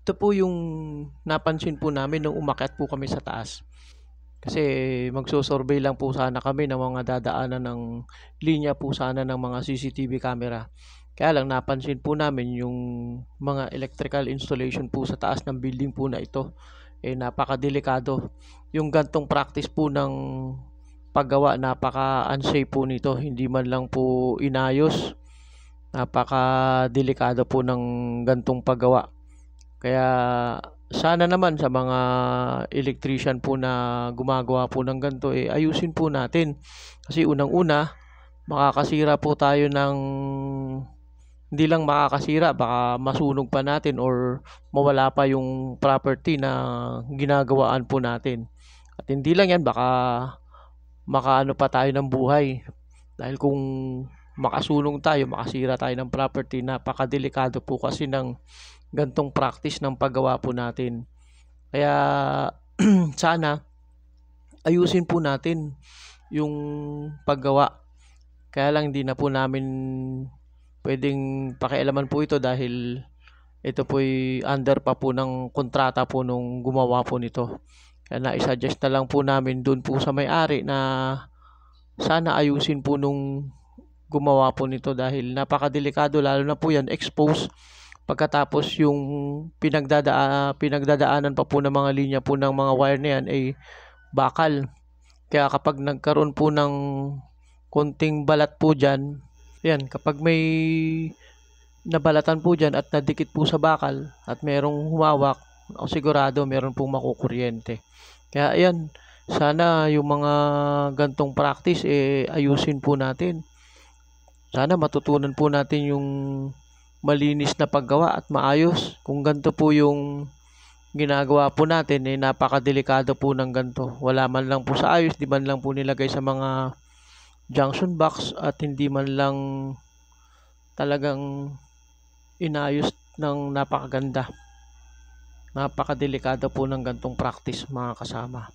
Ito po yung napansin po namin nung umakyat po kami sa taas. Kasi magso-survey lang po sana kami ng mga dadaanan ng linya po sana ng mga CCTV camera. Kaya lang napansin po namin yung mga electrical installation po sa taas ng building po na ito. Napakadelikado. Yung gantong practice po ng paggawa, napaka-unsafe po nito. Hindi man lang po inayos. Napakadelikado po ng gantong paggawa. Kaya sana naman sa mga electrician po na gumagawa po ng ganito, ayusin po natin. Kasi unang-una, makakasira po tayo ng hindi lang makakasira, baka masunog pa natin or mawala pa yung property na ginagawaan po natin. At hindi lang yan, baka makaano pa tayo ng buhay. Dahil kung makasunog tayo, makasira tayo ng property, napakadelikado po kasi ng gantong practice ng paggawa po natin. Kaya sana ayusin po natin yung paggawa. Kaya lang hindi na po namin pwedeng pakialaman po ito dahil ito po'y under pa po ng kontrata po nung gumawa po nito. Kaya na-suggest na lang po namin dun po sa may-ari na sana ayusin po nung gumawa po nito dahil napakadelikado, lalo na po yan exposed pagkatapos yung pinagdadaanan pa po ng mga linya po ng mga wire na yan ay bakal. Kaya kapag nagkaroon po ng konting balat po dyan, yan, kapag may nabalatan po dyan at nadikit po sa bakal at merong humawak, o sigurado meron pong makukuryente. Kaya ayan, sana yung mga gantong practice ayusin po natin. Sana matutunan po natin yung malinis na paggawa at maayos. Kung ganito po yung ginagawa po natin, napakadelikado po ng ganito. Wala man lang po sa ayos, di man lang po nilagay sa mga junction box at hindi man lang talagang inayos ng napakaganda. Napakadelikado po ng gantong practice, mga kasama.